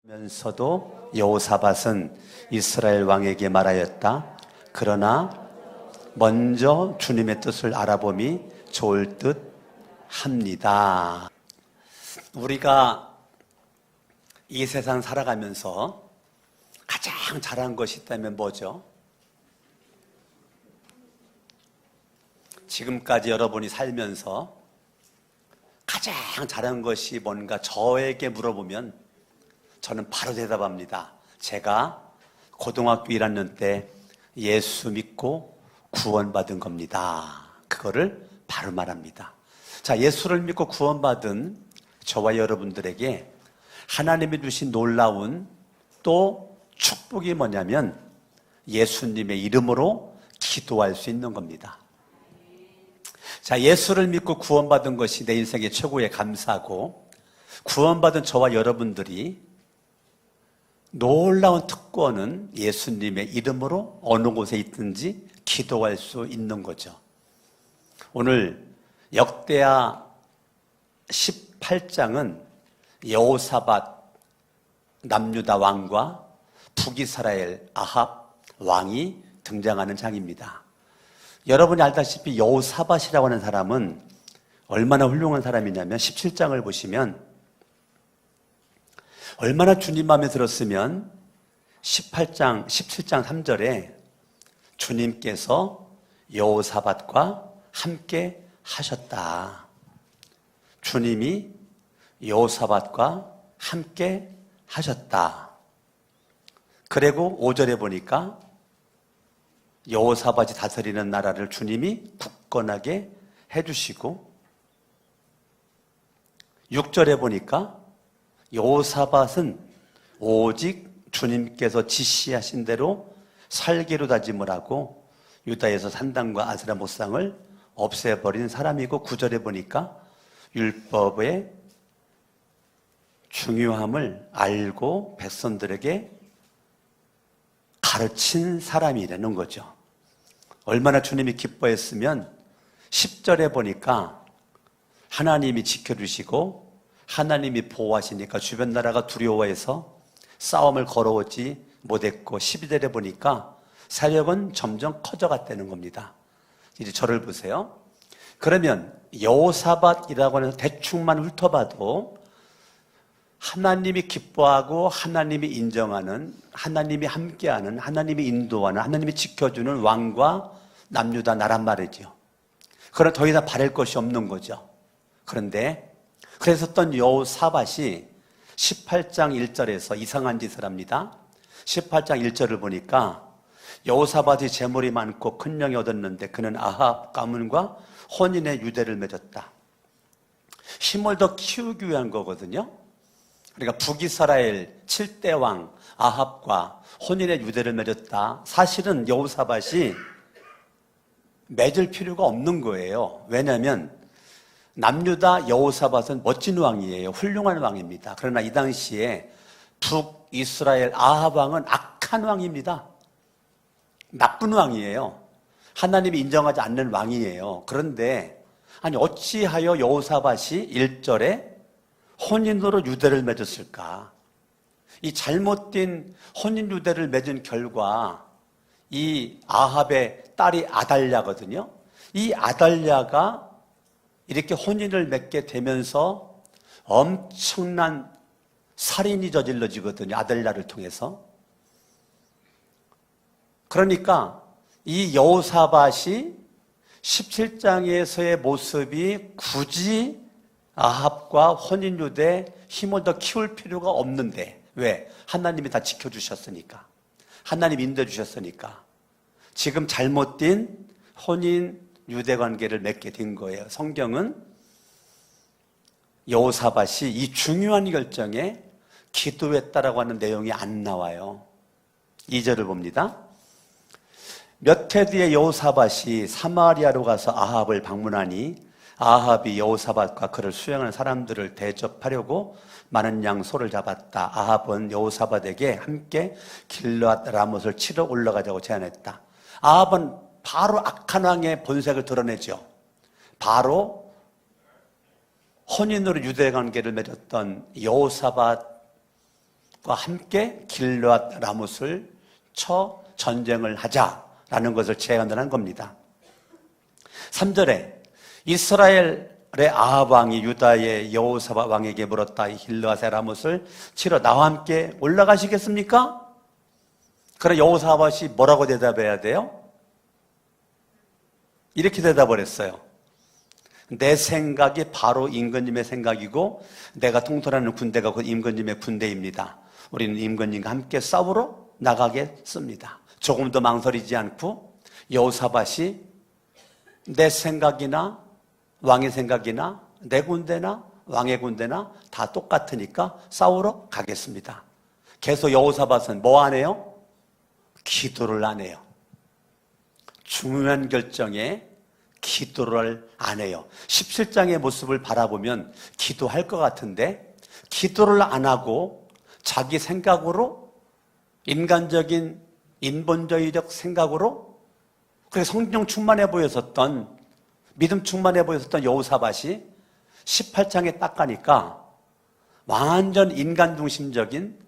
면서도 여호사밧은 이스라엘 왕에게 말하였다. 그러나 먼저 주님의 뜻을 알아봄이 좋을 듯 합니다. 우리가 이 세상 살아가면서 가장 잘한 것이 있다면 뭐죠? 지금까지 여러분이 살면서 가장 잘한 것이 뭔가 저에게 물어보면 저는 바로 대답합니다. 제가 고등학교 1학년 때 예수 믿고 구원받은 겁니다. 그거를 바로 말합니다. 자, 예수를 믿고 구원받은 저와 여러분들에게 하나님이 주신 놀라운 또 축복이 뭐냐면 예수님의 이름으로 기도할 수 있는 겁니다. 자, 예수를 믿고 구원받은 것이 내 인생의 최고의 감사고, 구원받은 저와 여러분들이 놀라운 특권은 예수님의 이름으로 어느 곳에 있든지 기도할 수 있는 거죠. 오늘 역대하 18장은 여호사밧 남유다 왕과 북이스라엘 아합 왕이 등장하는 장입니다. 여러분이 알다시피 여호사밧이라고 하는 사람은 얼마나 훌륭한 사람이냐면 17장을 보시면 얼마나 주님 마음에 들었으면 17장 3절에 주님께서 여호사밧과 함께 하셨다. 주님이 여호사밧과 함께 하셨다. 그리고 5절에 보니까 여호사밧이 다스리는 나라를 주님이 굳건하게 해주시고, 6절에 보니까 여호사밧은 오직 주님께서 지시하신 대로 살기로 다짐을 하고 유다에서 산당과 아세라 목상을 없애버린 사람이고, 9절에 보니까 율법의 중요함을 알고 백성들에게 가르친 사람이라는 거죠. 얼마나 주님이 기뻐했으면 10절에 보니까 하나님이 지켜주시고 하나님이 보호하시니까 주변 나라가 두려워해서 싸움을 걸어오지 못했고, 12절에 보니까 사력은 점점 커져갔다는 겁니다. 이제 저를 보세요. 그러면 여호사밧이라고 하는 대충만 훑어봐도 하나님이 기뻐하고 하나님이 인정하는, 하나님이 함께하는, 하나님이 인도하는, 하나님이 지켜주는 왕과 남유다 나란 말이죠. 그럼 더 이상 바랄 것이 없는 거죠. 그런데 그랬었던 여호사밧이 18장 1절에서 이상한 짓을 합니다. 18장 1절을 보니까 여호사밧이 재물이 많고 큰 명이 얻었는데 그는 아합 가문과 혼인의 유대를 맺었다. 힘을 더 키우기 위한 거거든요. 그러니까 북이스라엘 7대 왕 아합과 혼인의 유대를 맺었다. 사실은 여호사밧이 맺을 필요가 없는 거예요. 왜냐하면 남유다 여호사밧은 멋진 왕이에요. 훌륭한 왕입니다. 그러나 이 당시에 북이스라엘 아합 왕은 악한 왕입니다. 나쁜 왕이에요. 하나님이 인정하지 않는 왕이에요. 그런데 아니 어찌하여 여호사밧이 1절에 혼인으로 유대를 맺었을까? 이 잘못된 혼인 유대를 맺은 결과 이 아합의 딸이 아달랴거든요. 이 아달랴가 이렇게 혼인을 맺게 되면서 엄청난 살인이 저질러지거든요. 아달랴를 통해서. 그러니까 이 여호사밧이 17장에서의 모습이 굳이 아합과 혼인 유대 힘을 더 키울 필요가 없는데, 왜? 하나님이 다 지켜주셨으니까, 하나님이 인도해주셨으니까 지금 잘못된 혼인 유대 관계를 맺게 된 거예요. 성경은 여호사밧이 이 중요한 결정에 기도했다라고 하는 내용이 안 나와요. 2절을 봅니다. 몇 해 뒤에 여호사밧이 사마리아로 가서 아합을 방문하니 아합이 여호사밧과 그를 수행하는 사람들을 대접하려고 많은 양 소를 잡았다. 아합은 여호사밧에게 함께 길르앗 라못을 치러 올라가자고 제안했다. 아합은 바로 악한 왕의 본색을 드러내죠. 바로 혼인으로 유대 관계를 맺었던 여호사밧 함께 길르앗 라못을 쳐 전쟁을 하자라는 것을 제안을 겁니다. 3절에 이스라엘의 아합 왕이 유다의 여호사밧 왕에게 물었다. 길르앗의 라못을 치러 나와 함께 올라가시겠습니까? 그래 여호사밧이 뭐라고 대답해야 돼요? 이렇게 대답을 했어요. 내 생각이 바로 임금님의 생각이고 내가 통솔하는 군대가 그 임금님의 군대입니다. 우리는 임금님과 함께 싸우러 나가겠습니다. 조금 더 망설이지 않고 여호사밧이 내 생각이나 왕의 생각이나 내 군대나 왕의 군대나 다 똑같으니까 싸우러 가겠습니다. 계속 여호사밧은 뭐 안 해요? 기도를 안 해요. 중요한 결정에 기도를 안 해요. 17장의 모습을 바라보면 기도할 것 같은데 기도를 안 하고 자기 생각으로 인간적인 인본주의적 생각으로 그래 성령 충만해 보였었던 믿음 충만해 보였었던 여호사밧이 18장에 딱 가니까 완전 인간 중심적인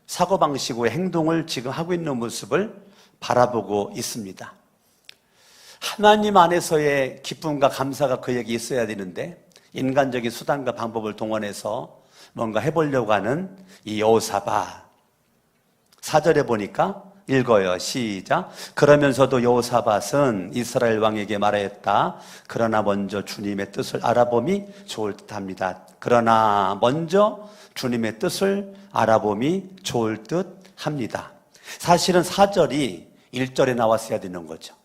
사고방식의 행동을 지금 하고 있는 모습을 바라보고 있습니다. 하나님 안에서의 기쁨과 감사가 그에게 있어야 되는데 인간적인 수단과 방법을 동원해서 뭔가 해보려고 하는 이 여호사밧. 4절에 보니까 읽어요. 시작. 그러면서도 여호사밧은 이스라엘 왕에게 말하였다. 그러나 먼저 주님의 뜻을 알아봄이 좋을 듯합니다. 그러나 먼저 주님의 뜻을 알아봄이 좋을 듯합니다. 사실은 4절이 1절에 나왔어야 되는 거죠.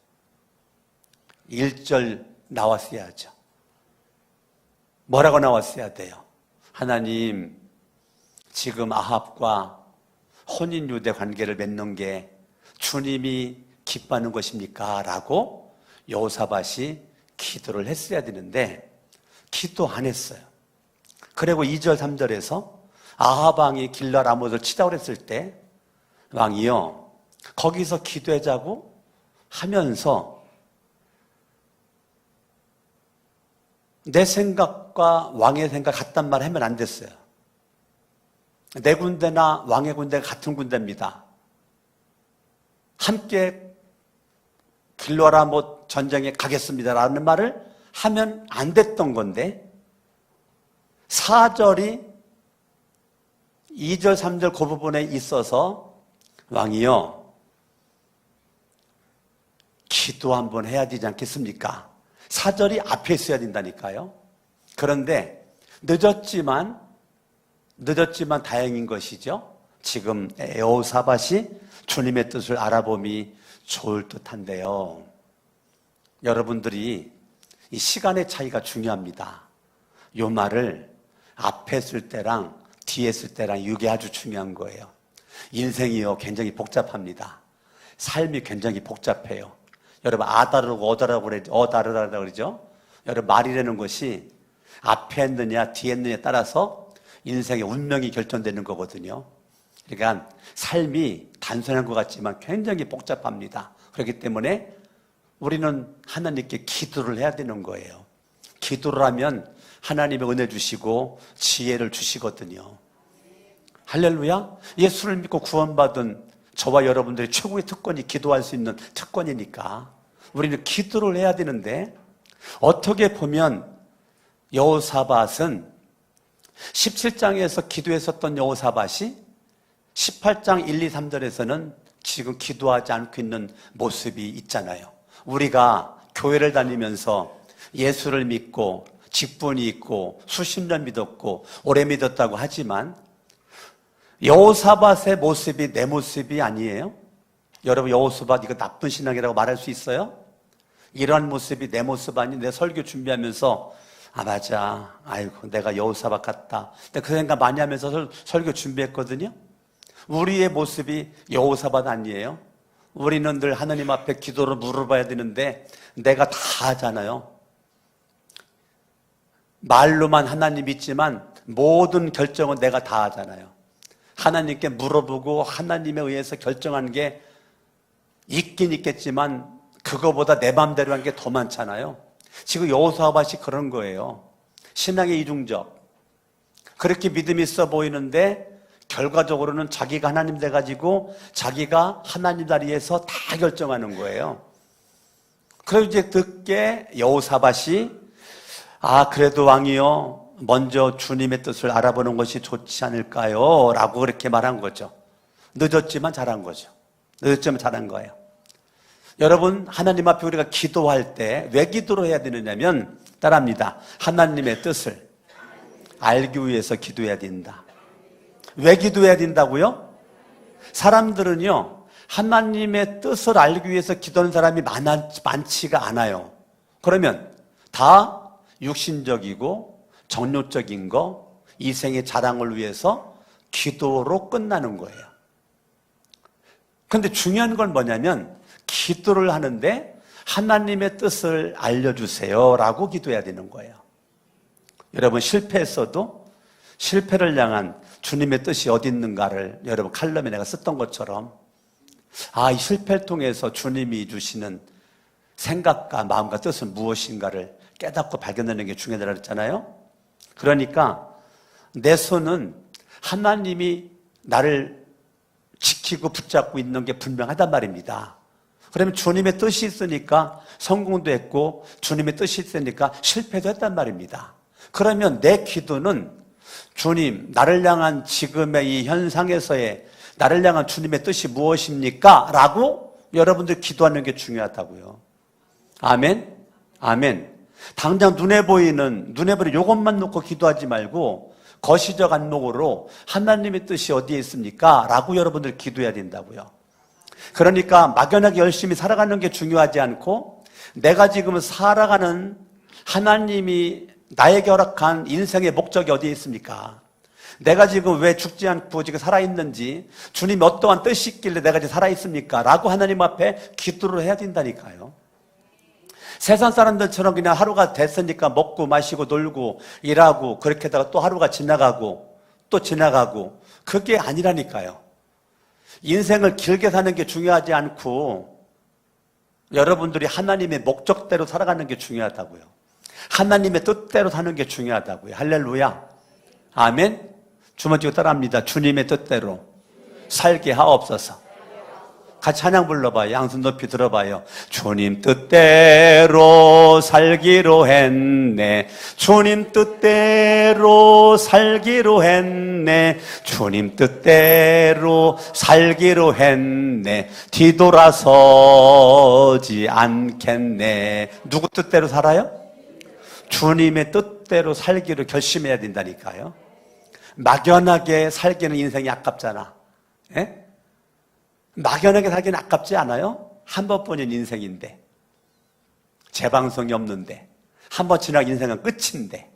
1절 나왔어야죠. 뭐라고 나왔어야 돼요? 하나님, 지금 아합과 혼인유대 관계를 맺는 게 주님이 기뻐하는 것입니까? 라고 여호사밧이 기도를 했어야 되는데 기도 안 했어요. 그리고 2절, 3절에서 아합 왕이 길르앗 라못을 치자고 했을 때 왕이요, 거기서 기도하자고 하면서 내 생각과 왕의 생각 같단 말 하면 안 됐어요. 내 군대나 왕의 군대가 같은 군대입니다. 함께 길르앗 라못 전쟁에 가겠습니다라는 말을 하면 안 됐던 건데 4절이 2절, 3절 그 부분에 있어서 왕이요, 기도 한번 해야 되지 않겠습니까? 4절이 앞에 있어야 된다니까요. 그런데 늦었지만 다행인 것이죠. 지금 여호사밧이 주님의 뜻을 알아봄이 좋을 듯한데요. 여러분들이 이 시간의 차이가 중요합니다. 이 말을 앞에 쓸 때랑 뒤에 쓸 때랑 이게 아주 중요한 거예요. 인생이요 굉장히 복잡합니다. 삶이 굉장히 복잡해요. 여러분 아다르고 어다르다고 그러죠. 여러분 말이라는 것이 앞에 했느냐 뒤에 했느냐에 따라서 인생의 운명이 결정되는 거거든요. 그러니까 삶이 단순한 것 같지만 굉장히 복잡합니다. 그렇기 때문에 우리는 하나님께 기도를 해야 되는 거예요. 기도를 하면 하나님의 은혜 주시고 지혜를 주시거든요. 할렐루야. 예수를 믿고 구원받은 저와 여러분들의 최고의 특권이 기도할 수 있는 특권이니까 우리는 기도를 해야 되는데, 어떻게 보면 여호사밧은 17장에서 기도했었던 여호사밧이 18장 1, 2, 3절에서는 지금 기도하지 않고 있는 모습이 있잖아요. 우리가 교회를 다니면서 예수를 믿고 직분이 있고 수십 년 믿었고 오래 믿었다고 하지만 여호사밧의 모습이 내 모습이 아니에요? 여러분 여호사밧 이거 나쁜 신앙이라고 말할 수 있어요? 이러한 모습이 내 모습 아니? 내 설교 준비하면서 아 맞아, 아이고 내가 여호사밧 같다, 근데 그 생각 많이 하면서 설교 준비했거든요. 우리의 모습이 여호사밧 아니에요? 우리는 늘 하나님 앞에 기도를 물어봐야 되는데 내가 다 하잖아요. 말로만 하나님 믿지만 모든 결정은 내가 다 하잖아요. 하나님께 물어보고 하나님에 의해서 결정한 게 있긴 있겠지만 그거보다 내 마음대로 한 게 더 많잖아요. 지금 여호사밧이 그런 거예요. 신앙의 이중적. 그렇게 믿음이 있어 보이는데 결과적으로는 자기가 하나님 돼가지고 자기가 하나님 자리에서 다 결정하는 거예요. 그리고 이제 듣게 여호사밧이 그래도 왕이요, 먼저 주님의 뜻을 알아보는 것이 좋지 않을까요? 라고 그렇게 말한 거죠. 늦었지만 잘한 거죠. 늦었지만 잘한 거예요. 여러분, 하나님 앞에 우리가 기도할 때 왜 기도를 해야 되느냐면, 따라합니다. 하나님의 뜻을 알기 위해서 기도해야 된다. 왜 기도해야 된다고요? 사람들은요, 하나님의 뜻을 알기 위해서 기도하는 사람이 많지가 않아요. 그러면 다 육신적이고 정욕적인 거, 이생의 자랑을 위해서 기도로 끝나는 거예요. 그런데 중요한 건 뭐냐면, 기도를 하는데 하나님의 뜻을 알려주세요 라고 기도해야 되는 거예요. 여러분, 실패했어도 실패를 향한 주님의 뜻이 어디 있는가를 여러분 칼럼에 내가 썼던 것처럼, 이 실패를 통해서 주님이 주시는 생각과 마음과 뜻은 무엇인가를 깨닫고 발견하는 게 중요하다고 했잖아요. 그러니까 내 손은 하나님이 나를 지키고 붙잡고 있는 게 분명하단 말입니다. 그러면 주님의 뜻이 있으니까 성공도 했고 주님의 뜻이 있으니까 실패도 했단 말입니다. 그러면 내 기도는 주님, 나를 향한 지금의 이 현상에서의 나를 향한 주님의 뜻이 무엇입니까? 라고 여러분들 기도하는 게 중요하다고요. 아멘? 아멘. 당장 눈에 보이는 이것만 놓고 기도하지 말고 거시적 안목으로 하나님의 뜻이 어디에 있습니까? 라고 여러분들 기도해야 된다고요. 그러니까 막연하게 열심히 살아가는 게 중요하지 않고, 내가 지금 살아가는 하나님이 나에게 허락한 인생의 목적이 어디에 있습니까? 내가 지금 왜 죽지 않고 지금 살아있는지, 주님이 어떠한 뜻이 있길래 내가 지금 살아있습니까? 라고 하나님 앞에 기도를 해야 된다니까요. 세상 사람들처럼 그냥 하루가 됐으니까 먹고 마시고 놀고 일하고 그렇게 하다가 또 하루가 지나가고 또 지나가고, 그게 아니라니까요. 인생을 길게 사는 게 중요하지 않고 여러분들이 하나님의 목적대로 살아가는 게 중요하다고요. 하나님의 뜻대로 사는 게 중요하다고요. 할렐루야. 아멘. 주먹 쥐고 따라합니다. 주님의 뜻대로 살게 하옵소서. 같이 찬양 불러봐요. 양손 높이 들어봐요. 주님 뜻대로 살기로 했네. 주님 뜻대로 살기로 했네. 주님 뜻대로 살기로 했네. 뒤돌아서지 않겠네. 누구 뜻대로 살아요? 주님의 뜻대로 살기로 결심해야 된다니까요. 막연하게 살기는 인생이 아깝잖아. 예? 막연하게 살기는 아깝지 않아요? 한 번뿐인 인생인데, 재방송이 없는데, 한 번 지나가 인생은 끝인데,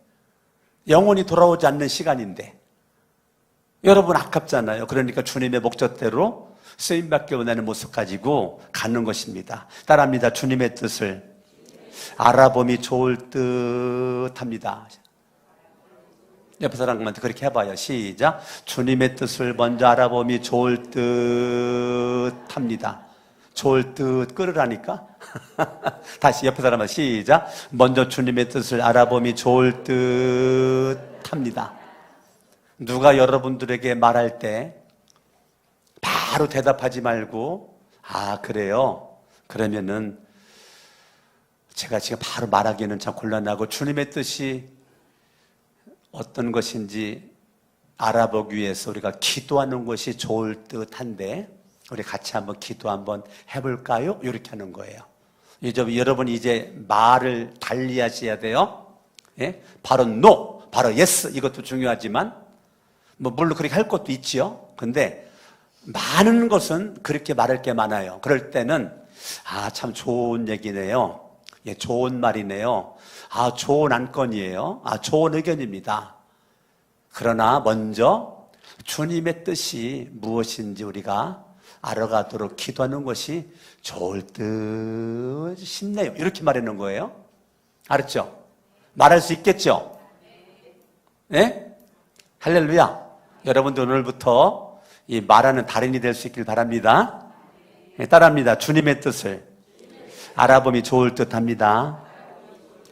영원히 돌아오지 않는 시간인데, 여러분 아깝잖아요. 그러니까 주님의 목적대로 쓰임받게 원하는 모습 가지고 가는 것입니다. 따라합니다. 주님의 뜻을 알아봄이 좋을 듯 합니다. 옆에 사람한테 그렇게 해봐요. 시작. 주님의 뜻을 먼저 알아봄이 좋을 듯 합니다. 좋을 듯 끌으라니까. 다시 옆에 사람한테 시작. 먼저 주님의 뜻을 알아봄이 좋을 듯 합니다. 누가 여러분들에게 말할 때 바로 대답하지 말고, 그래요? 그러면은 제가 지금 바로 말하기는 참 곤란하고 주님의 뜻이 어떤 것인지 알아보기 위해서 우리가 기도하는 것이 좋을 듯한데, 우리 같이 한번 기도 한번 해볼까요? 이렇게 하는 거예요. 여러분이 이제 말을 달리 하셔야 돼요. 예? 바로 no, 바로 yes, 이것도 중요하지만 물론 그렇게 할 것도 있지요. 근데 많은 것은 그렇게 말할 게 많아요. 그럴 때는 참 좋은 얘기네요. 예, 좋은 말이네요. 좋은 안건이에요. 좋은 의견입니다. 그러나 먼저 주님의 뜻이 무엇인지 우리가 알아가도록 기도하는 것이 좋을 듯 싶네요. 이렇게 말하는 거예요. 알았죠? 말할 수 있겠죠? 네? 할렐루야. 여러분들 오늘부터 이 말하는 달인이 될 수 있길 바랍니다. 네, 따라합니다. 주님의 뜻을 알아봄이 좋을 듯 합니다.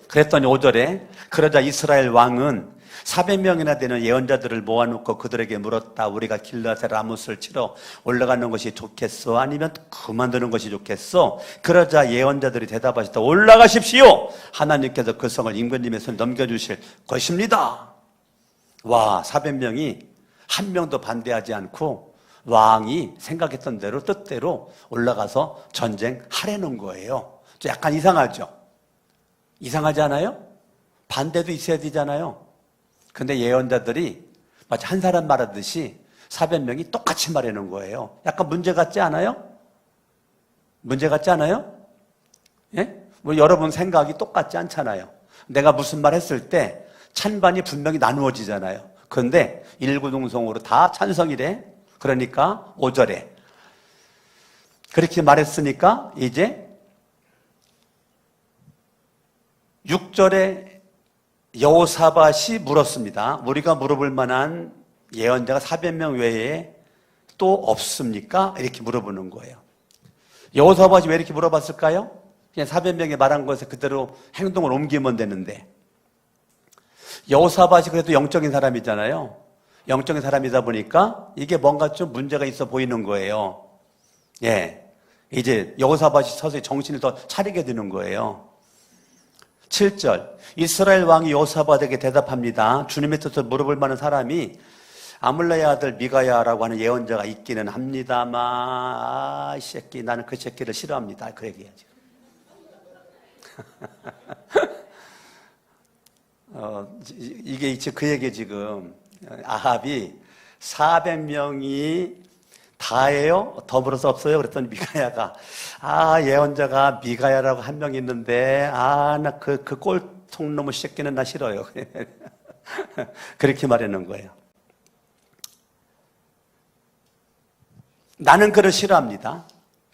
그랬더니 5절에 그러자 이스라엘 왕은 400명이나 되는 예언자들을 모아놓고 그들에게 물었다. 우리가 길르앗의 라못을 치러 올라가는 것이 좋겠어? 아니면 그만두는 것이 좋겠어? 그러자 예언자들이 대답하셨다. 올라가십시오. 하나님께서 그 성을 임금님의 손에 넘겨주실 것입니다. 와, 400명이 한 명도 반대하지 않고 왕이 생각했던 대로 뜻대로 올라가서 전쟁하려는 거예요. 좀 약간 이상하죠? 이상하지 않아요? 반대도 있어야 되잖아요. 근데 예언자들이 마치 한 사람 말하듯이 400명이 똑같이 말하는 거예요. 약간 문제 같지 않아요? 문제 같지 않아요? 예? 뭐 여러분 생각이 똑같지 않잖아요. 내가 무슨 말 했을 때 찬반이 분명히 나누어지잖아요. 그런데 일구동성으로 다 찬성이래. 그러니까 5절에 그렇게 말했으니까 이제 6절에 여호사밧이 물었습니다. 우리가 물어볼 만한 예언자가 400명 외에 또 없습니까? 이렇게 물어보는 거예요. 여호사밧이 왜 이렇게 물어봤을까요? 그냥 400명이 말한 것에 그대로 행동을 옮기면 되는데, 여호사밧이 그래도 영적인 사람이잖아요. 영적인 사람이다 보니까 이게 뭔가 좀 문제가 있어 보이는 거예요. 예, 이제 여호사밧이 서서히 정신을 더 차리게 되는 거예요. 7절, 이스라엘 왕이 여호사밧에게 대답합니다. 주님의 뜻을 물어볼 만한 사람이 아물랴의 아들 미가야라고 하는 예언자가 있기는 합니다만, 이 새끼, 나는 그 새끼를 싫어합니다. 그 얘기야지. 이게 그 얘기 지금 아합이 400명이 다예요? 더불어서 없어요? 그랬더니 미가야가 예언자가 미가야라고 한 명 있는데 나 그 꼴통놈의 새끼는 나 싫어요. 그렇게 말하는 거예요. 나는 그를 싫어합니다.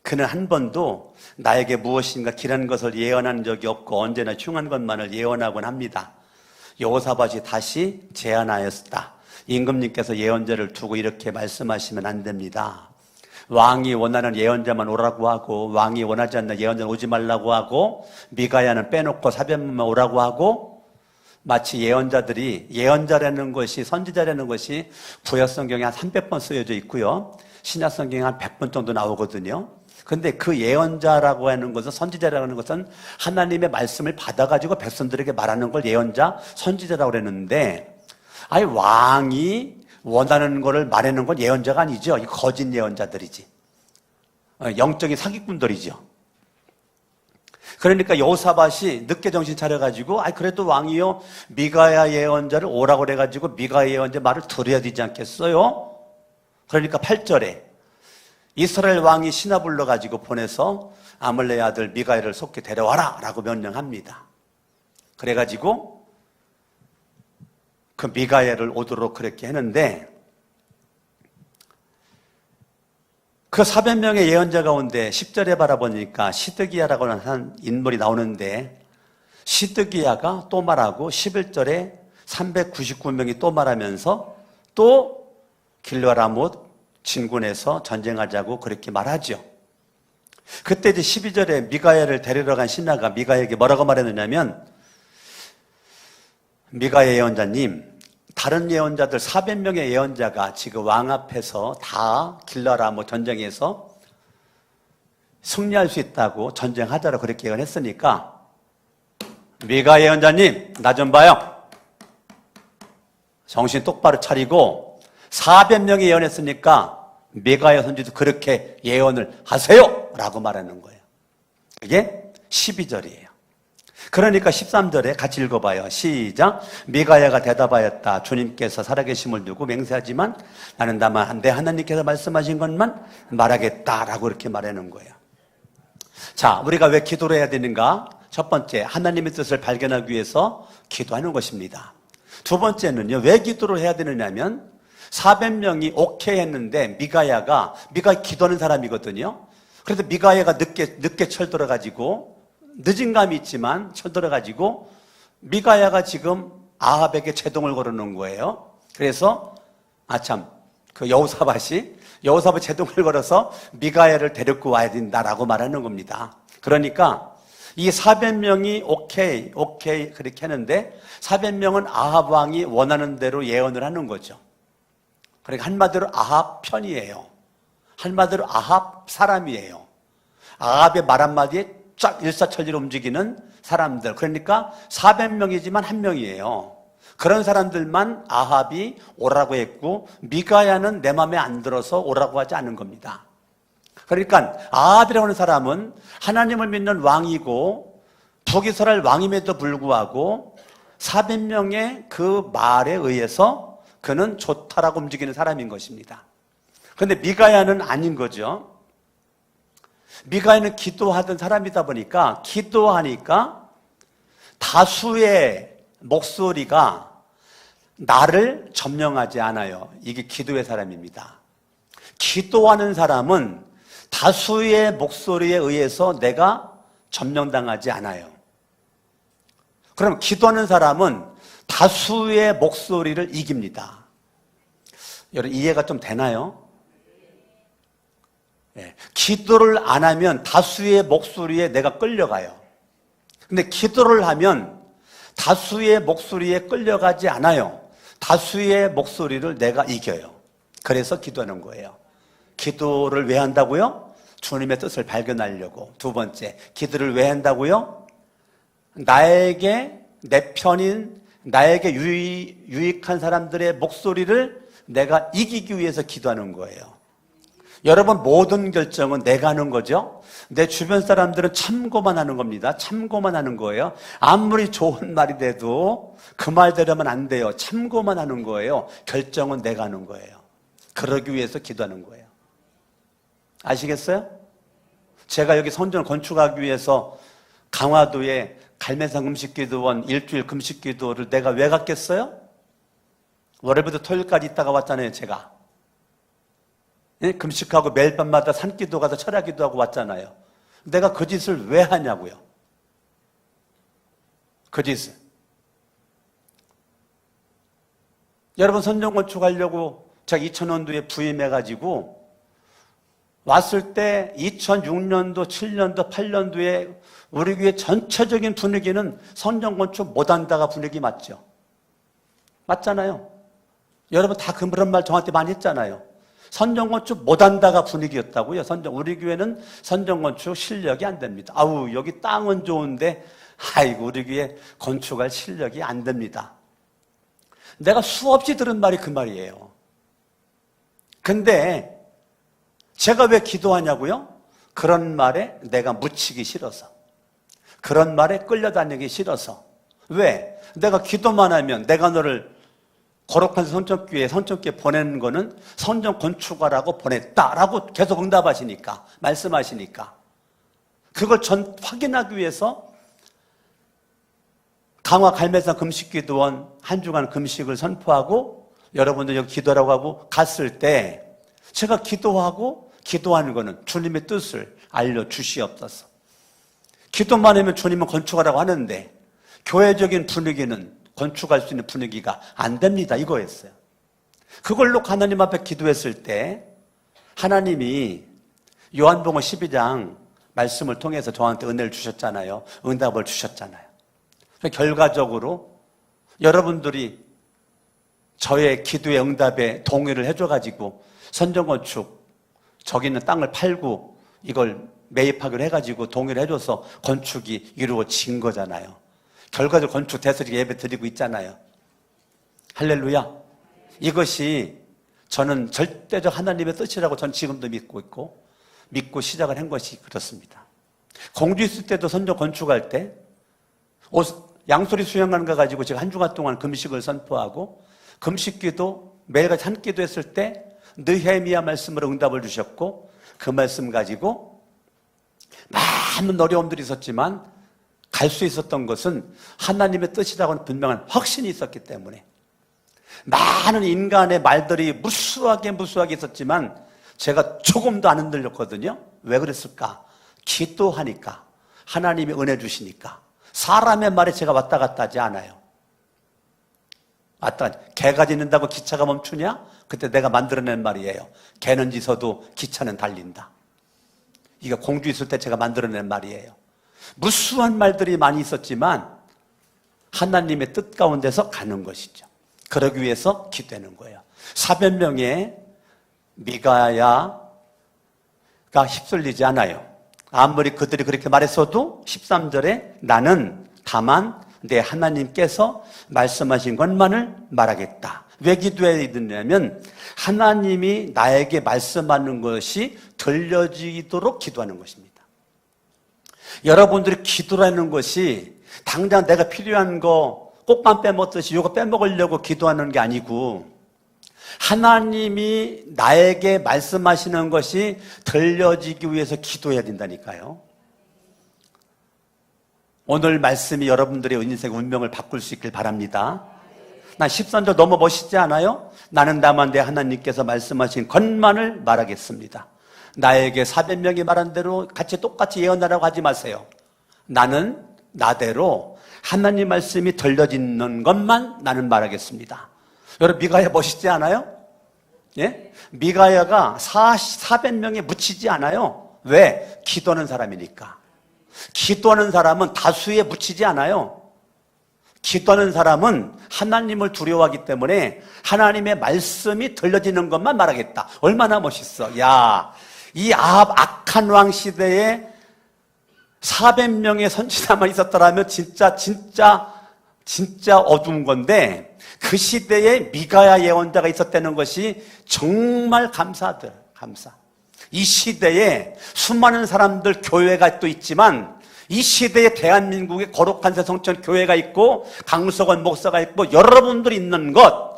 그는 한 번도 나에게 무엇인가 길한 것을 예언한 적이 없고 언제나 흉한 것만을 예언하곤 합니다. 여호사밧이 다시 제안하였다. 임금님께서 예언자를 두고 이렇게 말씀하시면 안 됩니다. 왕이 원하는 예언자만 오라고 하고 왕이 원하지 않는 예언자는 오지 말라고 하고 미가야는 빼놓고 400명만 오라고 하고, 마치 예언자들이, 예언자라는 것이, 선지자라는 것이 구약성경에 한 300번 쓰여져 있고요, 신약성경에 한 100번 정도 나오거든요. 근데 그 예언자라고 하는 것은, 선지자라고 하는 것은 하나님의 말씀을 받아가지고 백성들에게 말하는 걸 예언자, 선지자라고 그랬는데, 왕이 원하는 거를 말하는 건 예언자가 아니죠. 이 거짓 예언자들이지. 영적인 사기꾼들이죠. 그러니까 여호사밧이 늦게 정신 차려가지고 그래도 왕이요 미가야 예언자를 오라고 그래가지고 미가야 예언자 말을 들어야 되지 않겠어요? 그러니까 8절에 이스라엘 왕이 신하 불러가지고 보내서 아물랴의 아들 미가야를 속히 데려와라 라고 명령합니다. 그래가지고 그 미가야를 오도록 그렇게 했는데, 그 400명의 예언자 가운데 10절에 바라보니까 시드기야라고 하는 인물이 나오는데, 시드기야가 또 말하고 11절에 399명이 또 말하면서 또 길르앗 진군에서 전쟁하자고 그렇게 말하죠. 그때 이제 12절에 미가야를 데리러 간 신하가 미가야에게 뭐라고 말했느냐면, 미가야 예언자님, 다른 예언자들 400명의 예언자가 지금 왕 앞에서 다 길르앗 전쟁에서 승리할 수 있다고 전쟁하자로 그렇게 예언했으니까, 미가야 예언자님, 나 좀 봐요. 정신 똑바로 차리고 400명이 예언했으니까 미가야 선지도 그렇게 예언을 하세요 라고 말하는 거예요. 그게 12절이에요. 그러니까 13절에 같이 읽어봐요. 시작. 미가야가 대답하였다. 주님께서 살아계심을 두고 맹세하지만 나는 다만 내 하나님께서 말씀하신 것만 말하겠다라고 이렇게 말하는 거예요. 자, 우리가 왜 기도를 해야 되는가? 첫 번째, 하나님의 뜻을 발견하기 위해서 기도하는 것입니다. 두 번째는요, 왜 기도를 해야 되느냐면 400명이 오케이 했는데 미가야 기도하는 사람이거든요. 그래서 미가야가 늦게 철들어가지고, 늦은 감이 있지만 철들어가지고 미가야가 지금 아합에게 제동을 걸어놓은 거예요. 그래서 그 여호사밧이 제동을 걸어서 미가야를 데리고 와야 된다라고 말하는 겁니다. 그러니까 이 400명이 오케이 그렇게 하는데 400명은 아합 왕이 원하는 대로 예언을 하는 거죠. 그러니까 한마디로 아합 편이에요. 한마디로 아합 사람이에요. 아합의 말 한마디에 쫙 일사천리로 움직이는 사람들. 그러니까 400명이지만 한 명이에요. 그런 사람들만 아합이 오라고 했고 미가야는 내 마음에 안 들어서 오라고 하지 않은 겁니다. 그러니까 아합이라고 하는 사람은 하나님을 믿는 왕이고 북이스라엘 왕임에도 불구하고 400명의 그 말에 의해서 그는 좋다라고 움직이는 사람인 것입니다. 그런데 미가야는 아닌 거죠. 미가야는 기도하던 사람이다 보니까 기도하니까 다수의 목소리가 나를 점령하지 않아요. 이게 기도의 사람입니다. 기도하는 사람은 다수의 목소리에 의해서 내가 점령당하지 않아요. 그럼 기도하는 사람은 다수의 목소리를 이깁니다. 여러분 이해가 좀 되나요? 네. 기도를 안 하면 다수의 목소리에 내가 끌려가요. 근데 기도를 하면 다수의 목소리에 끌려가지 않아요. 다수의 목소리를 내가 이겨요. 그래서 기도하는 거예요. 기도를 왜 한다고요? 주님의 뜻을 발견하려고. 두 번째, 기도를 왜 한다고요? 나에게 내 편인, 나에게 유익한 사람들의 목소리를 내가 이기기 위해서 기도하는 거예요. 여러분 모든 결정은 내가 하는 거죠. 내 주변 사람들은 참고만 하는 겁니다. 참고만 하는 거예요. 아무리 좋은 말이 돼도 그 말대로면 안 돼요. 참고만 하는 거예요. 결정은 내가 하는 거예요. 그러기 위해서 기도하는 거예요. 아시겠어요? 제가 여기 선전 건축하기 위해서 강화도에 갈매산 금식기도원 일주일 금식기도를 내가 왜 갔겠어요? 월요일부터 토요일까지 있다가 왔잖아요. 제가 금식하고 매일 밤마다 산기도 가서 철야기도 하고 왔잖아요. 내가 그 짓을 왜 하냐고요. 그 짓을. 여러분 선전 건축하려고 제가 2000년도에 부임해가지고 왔을 때 2006년도, 7년도, 8년도에 우리 교회 전체적인 분위기는 선전 건축 못한다가 분위기 맞죠? 맞잖아요. 여러분 다 그런 말 저한테 많이 했잖아요. 선전건축 못한다가 분위기였다고요. 우리 교회는 선전건축 실력이 안 됩니다. 아우 여기 땅은 좋은데 아이고 우리 교회 건축할 실력이 안 됩니다. 내가 수없이 들은 말이 그 말이에요. 근데 제가 왜 기도하냐고요? 그런 말에 내가 묻히기 싫어서, 그런 말에 끌려다니기 싫어서. 왜? 내가 기도만 하면 내가 너를 거룩한 선전교회 보내는 거는 선전 건축하라고 보냈다라고 계속 응답하시니까, 말씀하시니까. 그걸 확인하기 위해서 강화 갈매산 금식기도원 한 주간 금식을 선포하고 여러분들 여기 기도라고 하고 갔을 때 제가 기도하고 기도하는 거는 주님의 뜻을 알려주시옵소서. 기도만 하면 주님은 건축하라고 하는데 교회적인 분위기는 건축할 수 있는 분위기가 안 됩니다. 이거였어요. 그걸로 하나님 앞에 기도했을 때 하나님이 요한복음 12장 말씀을 통해서 저한테 은혜를 주셨잖아요. 응답을 주셨잖아요. 결과적으로 여러분들이 저의 기도의 응답에 동의를 해줘가지고 선전건축 저기 있는 땅을 팔고 이걸 매입하기로 해가지고 동의를 해줘서 건축이 이루어진 거잖아요. 결과적으로 건축 대설이 예배 드리고 있잖아요. 할렐루야. 이것이 저는 절대적 하나님의 뜻이라고 전 지금도 믿고 있고 믿고 시작을 한 것이 그렇습니다. 공주 있을 때도 선전 건축할 때 양소리 수양관 가가지고 제가 한 주간 동안 금식을 선포하고 금식기도 매일같이 한 기도 했을 때 느헤미야 말씀으로 응답을 주셨고 그 말씀 가지고 많은 어려움들이 있었지만 갈 수 있었던 것은 하나님의 뜻이라고는 분명한 확신이 있었기 때문에 많은 인간의 말들이 무수하게 있었지만 제가 조금도 안 흔들렸거든요. 왜 그랬을까? 기도하니까 하나님이 은혜 주시니까 사람의 말에 제가 왔다 갔다 하지 않아요. 개가 짖는다고 기차가 멈추냐? 그때 내가 만들어낸 말이에요. 개는 짖어도 기차는 달린다. 이게 공주 있을 때 제가 만들어낸 말이에요. 무수한 말들이 많이 있었지만 하나님의 뜻 가운데서 가는 것이죠. 그러기 위해서 기도하는 거예요. 400명의 미가야가 휩쓸리지 않아요. 아무리 그들이 그렇게 말했어도 13절에 나는 다만 내 하나님께서 말씀하신 것만을 말하겠다. 왜 기도해야 되냐면 하나님이 나에게 말씀하는 것이 들려지도록 기도하는 것입니다. 여러분들이 기도라는 것이 당장 내가 필요한 거 꽃만 빼먹듯이 이거 빼먹으려고 기도하는 게 아니고 하나님이 나에게 말씀하시는 것이 들려지기 위해서 기도해야 된다니까요. 오늘 말씀이 여러분들의 인생의 운명을 바꿀 수 있길 바랍니다. 난 13절 너무 멋있지 않아요? 나는 다만 내 하나님께서 말씀하신 것만을 말하겠습니다. 나에게 400명이 말한 대로 같이 똑같이 예언하라고 하지 마세요. 나는 나대로 하나님 말씀이 들려지는 것만 나는 말하겠습니다. 여러분 미가야 멋있지 않아요? 예? 미가야가 400명에 묻히지 않아요. 왜? 기도하는 사람이니까. 기도하는 사람은 다수에 묻히지 않아요. 기도하는 사람은 하나님을 두려워하기 때문에 하나님의 말씀이 들려지는 것만 말하겠다. 얼마나 멋있어. 야, 이 아합 악한 왕 시대에 400명의 선지자만 있었더라면 진짜 어두운 건데 그 시대에 미가야 예언자가 있었다는 것이 정말 감사. 이 시대에 수많은 사람들 교회가 또 있지만 이 시대에 대한민국에 거룩한 새성천 교회가 있고 강석원 목사가 있고 여러분들이 있는 것,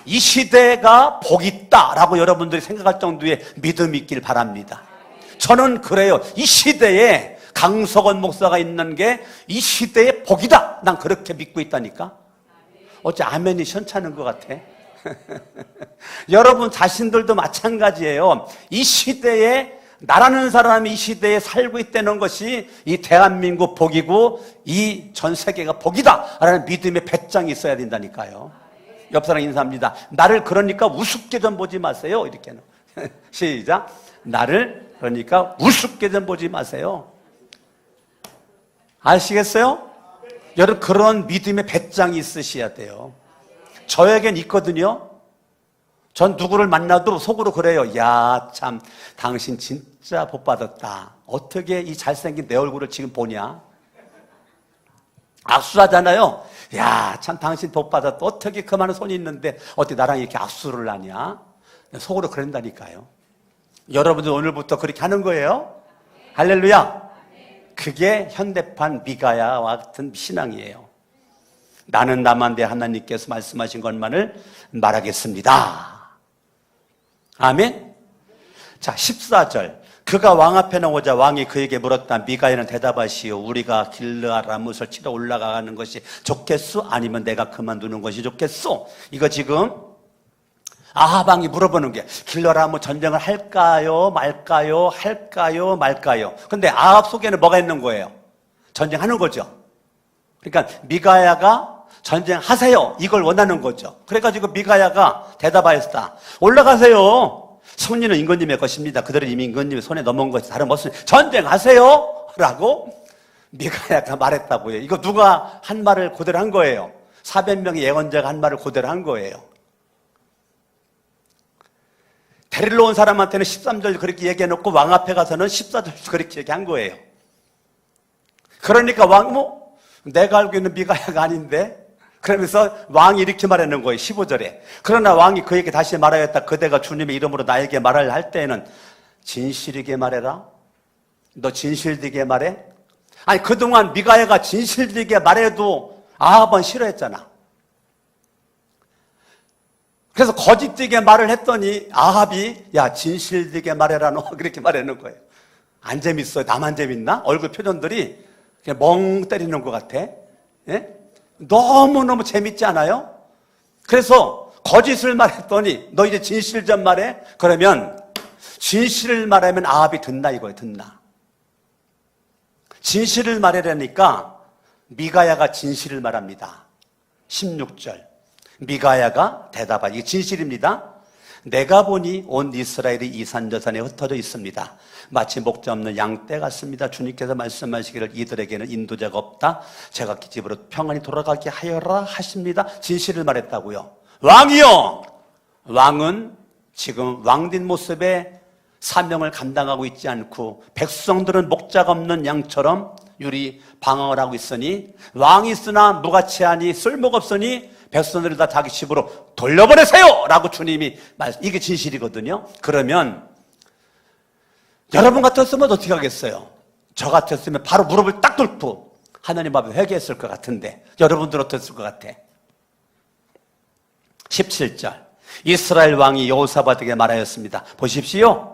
이 시대가 복이 있다라고 여러분들이 생각할 정도의 믿음이 있길 바랍니다. 저는 그래요. 이 시대에 강석원 목사가 있는 게 이 시대의 복이다. 난 그렇게 믿고 있다니까. 어째 아멘이 시원찮은 것 같아. 여러분 자신들도 마찬가지예요. 이 시대에 나라는 사람이 이 시대에 살고 있다는 것이 이 대한민국 복이고 이 전 세계가 복이다 라는 믿음의 배짱이 있어야 된다니까요. 옆 사람 인사합니다. 나를 그러니까 우습게 좀 보지 마세요. 이렇게는. 시작. 나를 그러니까 우습게 좀 보지 마세요. 아시겠어요? 여러분 그런 믿음의 배짱이 있으셔야 돼요. 저에겐 있거든요. 전 누구를 만나도 속으로 그래요. 야, 참 당신 진짜 복 받았다. 어떻게 이 잘생긴 내 얼굴을 지금 보냐? 악수하잖아요. 야, 참 당신 복 받았다. 어떻게 그 많은 손이 있는데 어떻게 나랑 이렇게 악수를 하냐? 속으로 그런다니까요. 여러분들 오늘부터 그렇게 하는 거예요. 할렐루야. 그게 현대판 미가야와 같은 신앙이에요. 나는 나만 내 하나님께서 말씀하신 것만을 말하겠습니다. 아멘. 자, 14절. 그가 왕 앞에 나오자 왕이 그에게 물었다. 미가야는 대답하시오. 우리가 길르앗 라못을 치러 올라가는 것이 좋겠소? 아니면 내가 그만두는 것이 좋겠소? 이거 지금 아합 왕이 물어보는 게 길르앗 라못 전쟁을 할까요? 말까요? 할까요? 말까요? 근데 아합 속에는 뭐가 있는 거예요? 전쟁하는 거죠. 그러니까 미가야가 전쟁하세요. 이걸 원하는 거죠. 그래가지고 미가야가 대답하였다. 올라가세요. 승리는 임금님의 것입니다. 그들은 이미 임금님의 손에 넘어온 것이 다름없으니 전쟁하세요. 라고 미가야가 말했다고요. 이거 누가 한 말을 그대로 한 거예요. 400명의 예언자가 한 말을 그대로 한 거예요. 데리러 온 사람한테는 13절 그렇게 얘기해놓고 왕 앞에 가서는 14절 그렇게 얘기한 거예요. 그러니까 왕, 내가 알고 있는 미가야가 아닌데? 그러면서 왕이 이렇게 말하는 거예요. 15절에. 그러나 왕이 그에게 다시 말하였다. 그대가 주님의 이름으로 나에게 말을 할 때에는 진실이게 말해라. 너 진실되게 말해? 아니 그동안 미가야가 진실되게 말해도 아합은 싫어했잖아. 그래서 거짓되게 말을 했더니 아합이 야 진실되게 말해라 너 그렇게 말하는 거예요. 안 재밌어요? 나만 재밌나? 얼굴 표정들이 그냥 멍 때리는 것 같아. 예? 너무너무 재밌지 않아요? 그래서 거짓을 말했더니 너 이제 진실 좀 말해? 그러면 진실을 말하면 아합이 듣나 이거예요. 듣나. 진실을 말하려니까 미가야가 진실을 말합니다. 16절 미가야가 대답하니 이게 진실입니다. 내가 보니 온 이스라엘이 이산저산에 흩어져 있습니다. 마치 목자 없는 양떼 같습니다. 주님께서 말씀하시기를 이들에게는 인도자가 없다. 제가 집으로 평안히 돌아가게 하여라 하십니다. 진실을 말했다고요. 왕이요! 왕은 지금 왕된 모습에 사명을 감당하고 있지 않고 백성들은 목자가 없는 양처럼 유리 방황을 하고 있으니 왕이 있으나 무가치하니 쓸모가 없으니 백성들을 다 자기 집으로 돌려보내세요! 라고 주님이 이게 진실이거든요. 그러면 여러분 같았으면 어떻게 하겠어요? 저 같았으면 바로 무릎을 딱 꿇고 하나님 앞에 회개했을 것 같은데 여러분들 어땠을 것 같아? 17절 이스라엘 왕이 여호사밧에게 말하였습니다. 보십시오.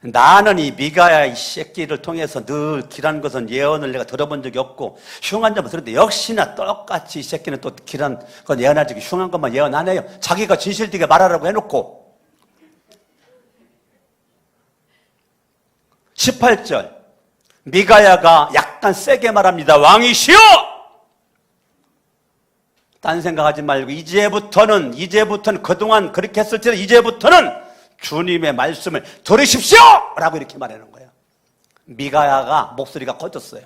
나는 이 미가야 이 새끼를 통해서 늘 길한 것은 예언을 내가 들어본 적이 없고 흉한 점은 들었는데 역시나 똑같이 이 새끼는 또 길한 건 예언하지 흉한 것만 예언 안 해요. 자기가 진실되게 말하라고 해놓고 18절 미가야가 약간 세게 말합니다. 왕이시여! 딴 생각하지 말고 이제부터는 그동안 그렇게 했을지라도 이제부터는 주님의 말씀을 들으십시오! 라고 이렇게 말하는 거예요. 미가야가 목소리가 커졌어요.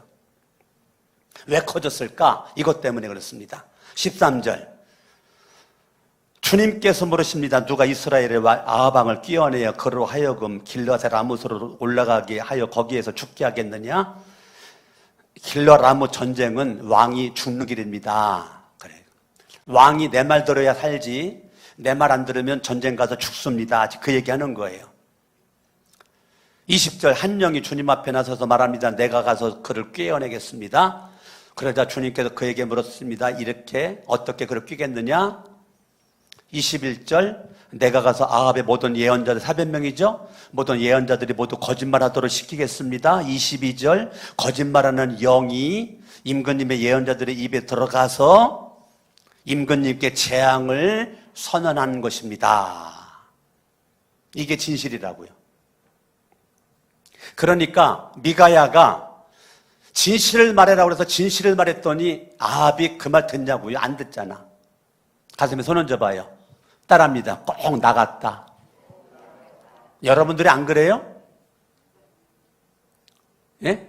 왜 커졌을까? 이것 때문에 그렇습니다. 13절 주님께서 물으십니다. 누가 이스라엘의 아합왕을 끼워내어 그로 하여금 길르앗의 라못으로 올라가게 하여 거기에서 죽게 하겠느냐? 길르라못 전쟁은 왕이 죽는 길입니다. 그래요. 왕이 내 말 들어야 살지 내 말 안 들으면 전쟁 가서 죽습니다. 그 얘기하는 거예요. 20절 한 영이 주님 앞에 나서서 말합니다. 내가 가서 그를 꿰어내겠습니다. 그러자 주님께서 그에게 물었습니다. 이렇게 어떻게 그를 꿰겠느냐? 21절 내가 가서 아합의 모든 예언자들 400명이죠. 모든 예언자들이 모두 거짓말하도록 시키겠습니다. 22절 거짓말하는 영이 임금님의 예언자들의 입에 들어가서 임금님께 재앙을 선언한 것입니다. 이게 진실이라고요. 그러니까 미가야가 진실을 말해라고 해서 진실을 말했더니 아합이 그 말 듣냐고요? 안 듣잖아. 가슴에 손 얹어봐요. 따라합니다. 꼭 나갔다. 여러분들이 안 그래요? 예?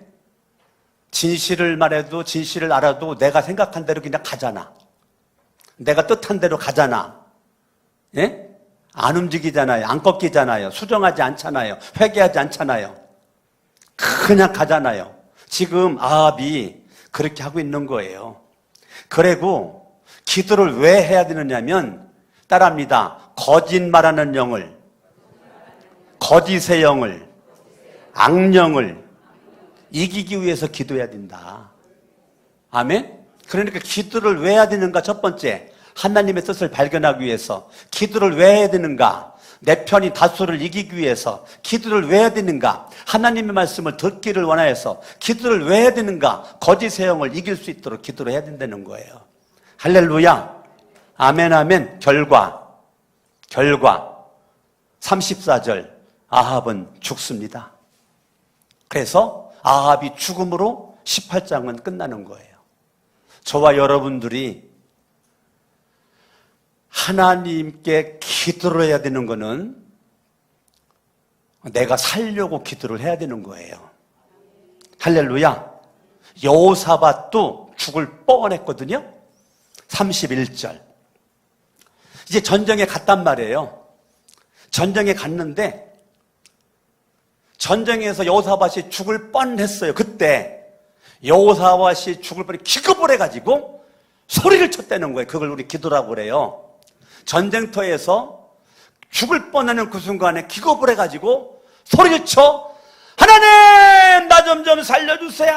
진실을 말해도 진실을 알아도 내가 생각한 대로 그냥 가잖아. 내가 뜻한 대로 가잖아. 예? 안 움직이잖아요. 안 꺾이잖아요. 수정하지 않잖아요. 회개하지 않잖아요. 그냥 가잖아요. 지금 아합이 그렇게 하고 있는 거예요. 그리고 기도를 왜 해야 되느냐면 따라합니다. 거짓말하는 영을, 거짓의 영을, 악령을 이기기 위해서 기도해야 된다. 아멘? 그러니까 기도를 왜 해야 되는가? 첫 번째, 하나님의 뜻을 발견하기 위해서. 기도를 왜 해야 되는가? 내 편이 다수를 이기기 위해서. 기도를 왜 해야 되는가? 하나님의 말씀을 듣기를 원하여서. 기도를 왜 해야 되는가? 거짓의 영을 이길 수 있도록 기도를 해야 된다는 거예요. 할렐루야. 아멘 아멘. 결과 34절 아합은 죽습니다. 그래서 아합이 죽음으로 18장은 끝나는 거예요. 저와 여러분들이 하나님께 기도를 해야 되는 거는 내가 살려고 기도를 해야 되는 거예요. 할렐루야. 여호사밧도 죽을 뻔했거든요. 31절 이제 전쟁에 갔단 말이에요. 전쟁에 갔는데 전쟁에서 여호사밧이 죽을 뻔했어요. 그때 여호사밧이 죽을 뻔해 기겁을 해가지고 소리를 쳤다는 거예요. 그걸 우리 기도라고 그래요. 전쟁터에서 죽을 뻔하는 그 순간에 기겁을 해가지고 소리를 쳐 하나님 나 좀 살려주세요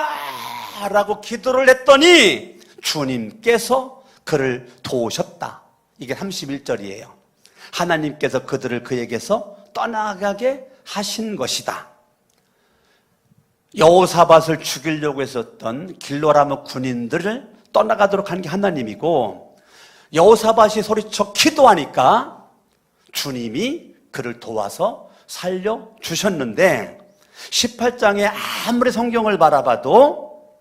라고 기도를 했더니 주님께서 그를 도우셨다. 이게 31절이에요. 하나님께서 그들을 그에게서 떠나가게 하신 것이다. 여호사밧을 죽이려고 했었던 길르라못 군인들을 떠나가도록 한 게 하나님이고 여호사밧이 소리쳐 기도하니까 주님이 그를 도와서 살려주셨는데 18장에 아무리 성경을 바라봐도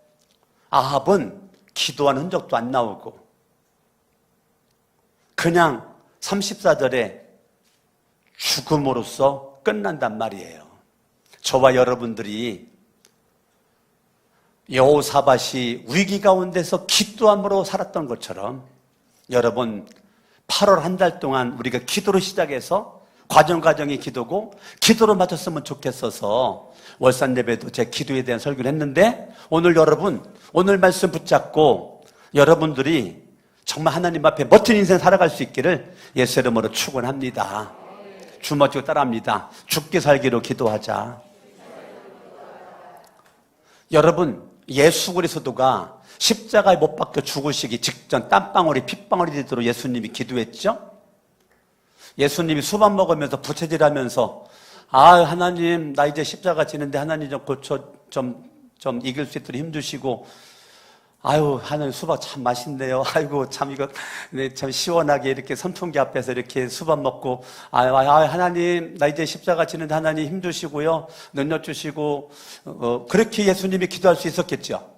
아합은 기도한 흔적도 안 나오고 그냥 34절에 죽음으로써 끝난단 말이에요. 저와 여러분들이 여호사밧이 위기 가운데서 기도함으로 살았던 것처럼 여러분 8월 한 달 동안 우리가 기도로 시작해서 과정이 기도고 기도로 맞췄으면 좋겠어서 월산 예배도 제 기도에 대한 설교를 했는데 오늘 여러분 오늘 말씀 붙잡고 여러분들이 정말 하나님 앞에 멋진 인생 살아갈 수 있기를 예수 이름으로 축원합니다. 주먹쥐고 따라합니다. 죽기 살기로 기도하자. 여러분 예수 그리스도가 십자가에 못 박혀 죽으시기 직전 땀방울이 핏방울이 되도록 예수님이 기도했죠? 예수님이 수박 먹으면서 부채질하면서 하나님 나 이제 십자가 지는데 하나님 좀 고쳐 좀 이길 수 있도록 힘주시고 하나님 수박 참 맛있네요. 참 이거 참 시원하게 이렇게 선풍기 앞에서 이렇게 수박 먹고 하나님 나 이제 십자가 지는데 하나님 힘주시고요 능력 주시고 그렇게 예수님이 기도할 수 있었겠죠?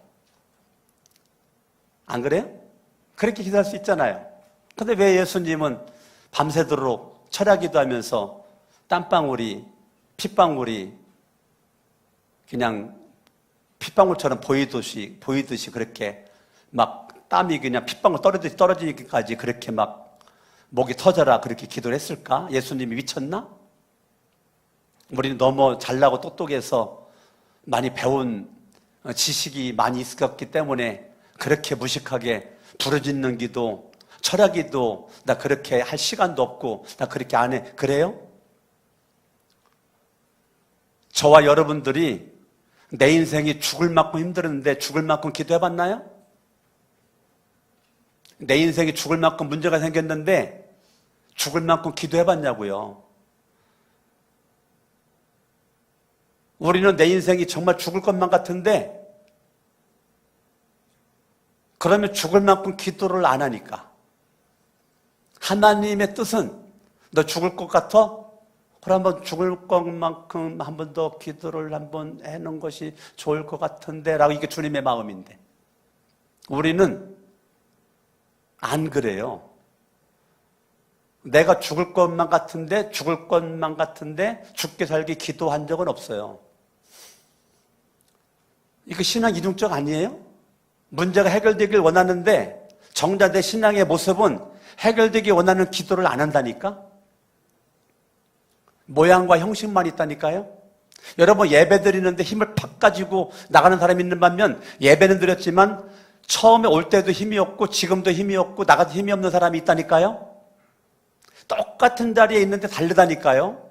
안 그래요? 그렇게 기도할 수 있잖아요. 근데 왜 예수님은 밤새도록 철야기도 하면서 땀방울이 핏방울이 그냥 핏방울처럼 보이듯이 그렇게 막 땀이 그냥 핏방울 떨어지기까지 그렇게 막 목이 터져라 그렇게 기도를 했을까? 예수님이 미쳤나? 우리는 너무 잘나고 똑똑해서 많이 배운 지식이 많이 있었기 때문에 그렇게 무식하게 부르짖는 기도, 철야기도 나 그렇게 할 시간도 없고 나 그렇게 안 해. 그래요? 저와 여러분들이 내 인생이 죽을 만큼 힘들었는데 죽을 만큼 기도해봤나요? 내 인생이 죽을 만큼 문제가 생겼는데 죽을 만큼 기도해봤냐고요. 우리는 내 인생이 정말 죽을 것만 같은데 그러면 죽을 만큼 기도를 안 하니까 하나님의 뜻은 너 죽을 것 같아? 그럼 한번 죽을 것만큼 한 번 더 기도를 한번 해놓은 것이 좋을 것 같은데 라고 이게 주님의 마음인데 우리는 안 그래요. 내가 죽을 것만 같은데 죽게 살기 기도한 적은 없어요. 이거 신앙 이중적 아니에요? 문제가 해결되길 원하는데 정작 내 신앙의 모습은 해결되기 원하는 기도를 안 한다니까? 모양과 형식만 있다니까요? 여러분 예배 드리는데 힘을 팍 가지고 나가는 사람이 있는 반면 예배는 드렸지만 처음에 올 때도 힘이 없고 지금도 힘이 없고 나가도 힘이 없는 사람이 있다니까요? 똑같은 자리에 있는데 다르다니까요?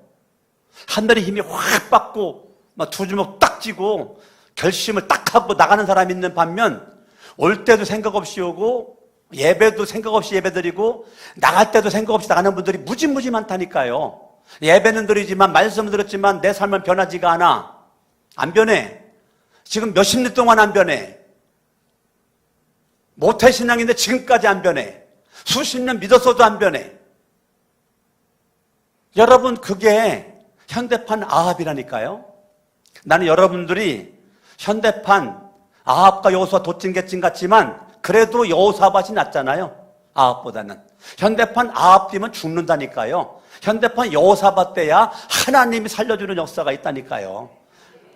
하늘에 힘이 확 받고 막 두 주먹 딱 쥐고 결심을 딱 하고 나가는 사람이 있는 반면 올 때도 생각 없이 오고 예배도 생각 없이 예배 드리고 나갈 때도 생각 없이 나가는 분들이 무지 많다니까요. 예배는 드리지만 말씀을 들었지만 내 삶은 변하지가 않아. 안 변해. 지금 몇십 년 동안 안 변해. 모태신앙인데 지금까지 안 변해. 수십 년 믿었어도 안 변해. 여러분 그게 현대판 아합이라니까요. 나는 여러분들이 현대판 아합과 여호수아 도찐개찐 같지만 그래도 여호사밧이 낫잖아요. 아합보다는. 현대판 아합 뛰면 죽는다니까요. 현대판 여호사밧 때야 하나님이 살려주는 역사가 있다니까요.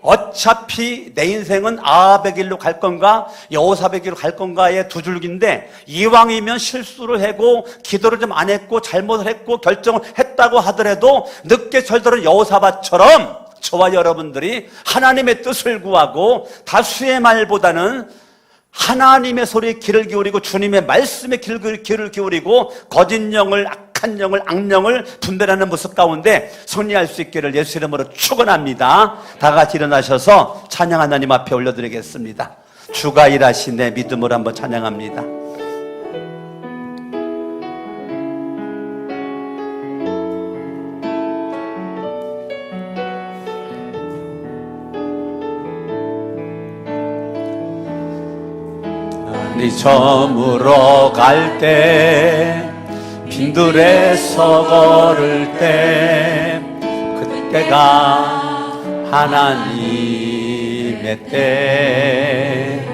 어차피 내 인생은 아합의 길로 갈 건가 여호사밧의 길로 갈 건가의 두 줄기인데 이왕이면 실수를 하고 기도를 좀 안 했고 잘못을 했고 결정을 했다고 하더라도 늦게 철들은 여호사밧처럼 저와 여러분들이 하나님의 뜻을 구하고 다수의 말보다는 하나님의 소리에 귀를 기울이고 주님의 말씀에 귀를 기울이고 거짓 영을 악한 영을 악령을 분별하는 모습 가운데 승리할 수 있기를 예수 이름으로 축원합니다. 다 같이 일어나셔서 찬양 하나님 앞에 올려드리겠습니다. 주가 일하시네 믿음으로 한번 찬양합니다. 저물어 갈 때 빈들에서 걸을 때 그때가 하나님의 때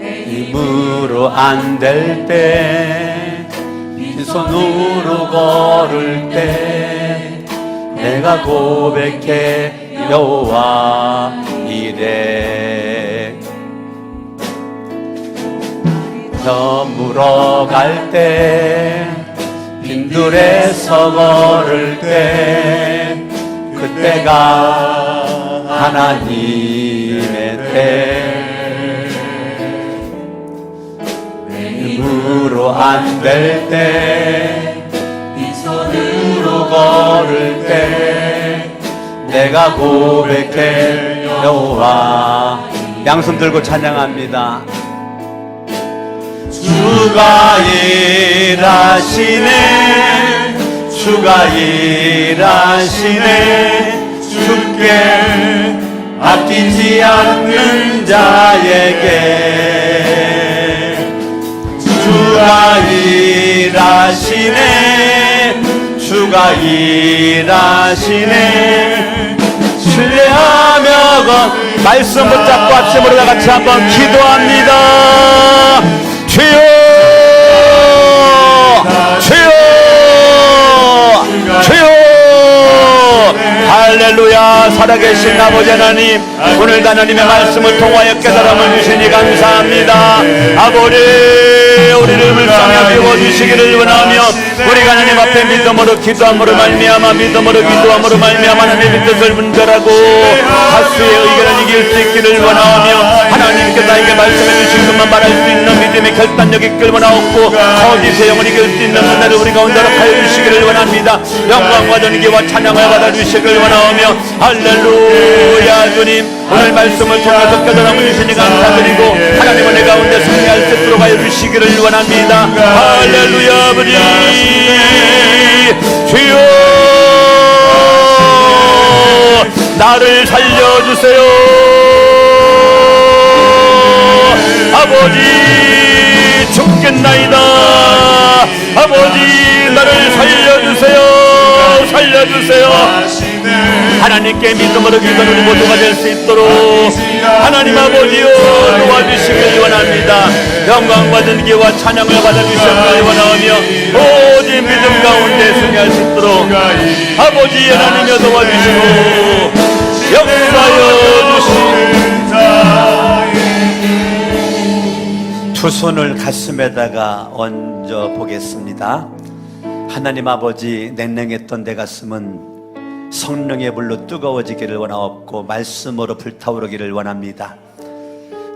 힘으로 안 될 때 손으로 걸을 때 내가 고백해 여호와 이래. 저물어 갈 때 빈들에서 걸을 때 그때가 하나님의 때. 힘으로 안 될 때 이 손으로 걸을 때 내가 고백해 여호와. 양손 들고 찬양합니다. 주가 일하시네 주가 일하시네 주께 아끼지 않는 자에게 주가 일하시네 주가 일하시네 신뢰하며 말씀 붙잡고 아침으로 다 같이 한번 기도합니다. 주여 주여 주여. 할렐루야. 살아계신 아버지 하나님, 오늘도 하나님의 말씀을 통하여 깨달음을 주시니 감사합니다. 아버지, 우리를 불쌍히 비워주시기를 원하며 우리가 하나님 앞에 믿음으로 기도함으로 말미암아 믿음으로 기도함으로 말미암아 하나님의 뜻을 분별하고 다수의 의견을 이길 수 있기를 원하며 하나님께서 나에게 말씀해 주신 것만 말할 수 있는 믿음의 결단력 있기를 원하옵고 거짓의 영을 이길 수 있는 은혜를 우리 가운데로 하여 주시기를 원합니다. 영광과 존귀와 찬양을 받아주시기를 원하오며 할렐루야. 주님, 오늘 말씀을 통해서 깨달음을 주시니 감사드리고 하나님은 내 가운데 승리할 수 있도록 하여 주시기를 원합니다. 할렐루야. 아버지 주여 나를 살려주세요. 아버지 죽겠나이다. 아버지 나를 살려주세요. 살려주세요. 하나님께 믿음으로 기도하는 우리 모두가 될 수 있도록 하나님 아버지여 도와주시길 원합니다. 영광과 존귀와 찬양을 받아주시기를 원하오며 오직 믿음 가운데 승리할 수 있도록 아버지 하나님여 도와주시고 역사여 주시옵소서. 두 손을 가슴에다가 얹어 보겠습니다. 하나님 아버지, 냉랭했던 내 가슴은 성령의 불로 뜨거워지기를 원하옵고 말씀으로 불타오르기를 원합니다.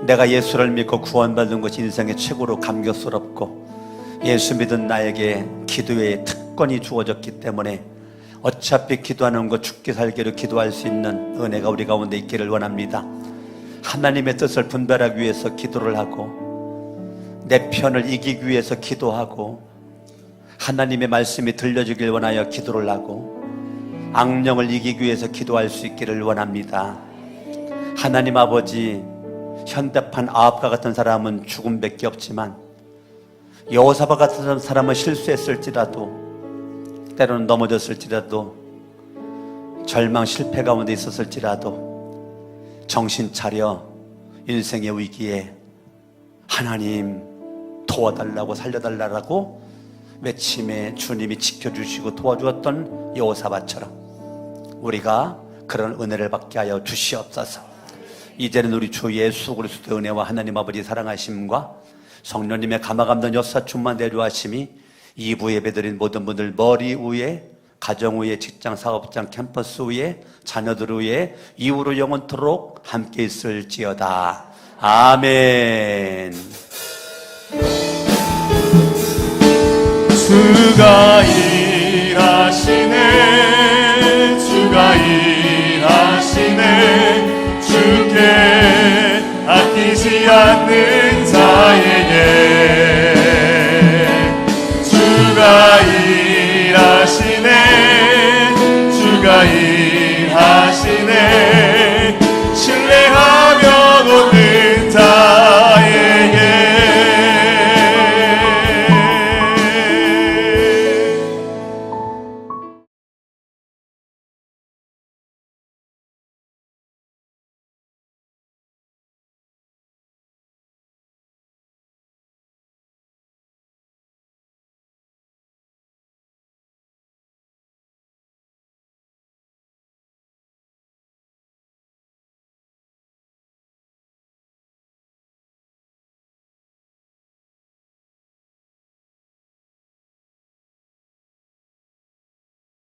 내가 예수를 믿고 구원받은 것이 인생의 최고로 감격스럽고 예수 믿은 나에게 기도의 특권이 주어졌기 때문에 어차피 기도하는 것 죽게 살기로 기도할 수 있는 은혜가 우리 가운데 있기를 원합니다. 하나님의 뜻을 분별하기 위해서 기도를 하고 내 편을 이기기 위해서 기도하고 하나님의 말씀이 들려주길 원하여 기도를 하고 악령을 이기기 위해서 기도할 수 있기를 원합니다. 하나님 아버지, 현대판 아합과 같은 사람은 죽음밖에 없지만 여호사밧 같은 사람은 실수했을지라도 때로는 넘어졌을지라도 절망 실패 가운데 있었을지라도 정신 차려 인생의 위기에 하나님 도와달라고 살려달라고 외침에 주님이 지켜주시고 도와주었던 여호사밧처럼 우리가 그런 은혜를 받게 하여 주시옵소서. 이제는 우리 주 예수 그리스도의 은혜와 하나님 아버지 사랑하심과 성령님의 감화감동 역사 충만 내려하심이 2부 예배드린 모든 분들 머리 위에, 가정 위에, 직장, 사업장, 캠퍼스 위에, 자녀들 위에 이후로 영원토록 함께 있을지어다. 아멘. 주가 일하시네 주가 일하시네 주께 아끼지 않는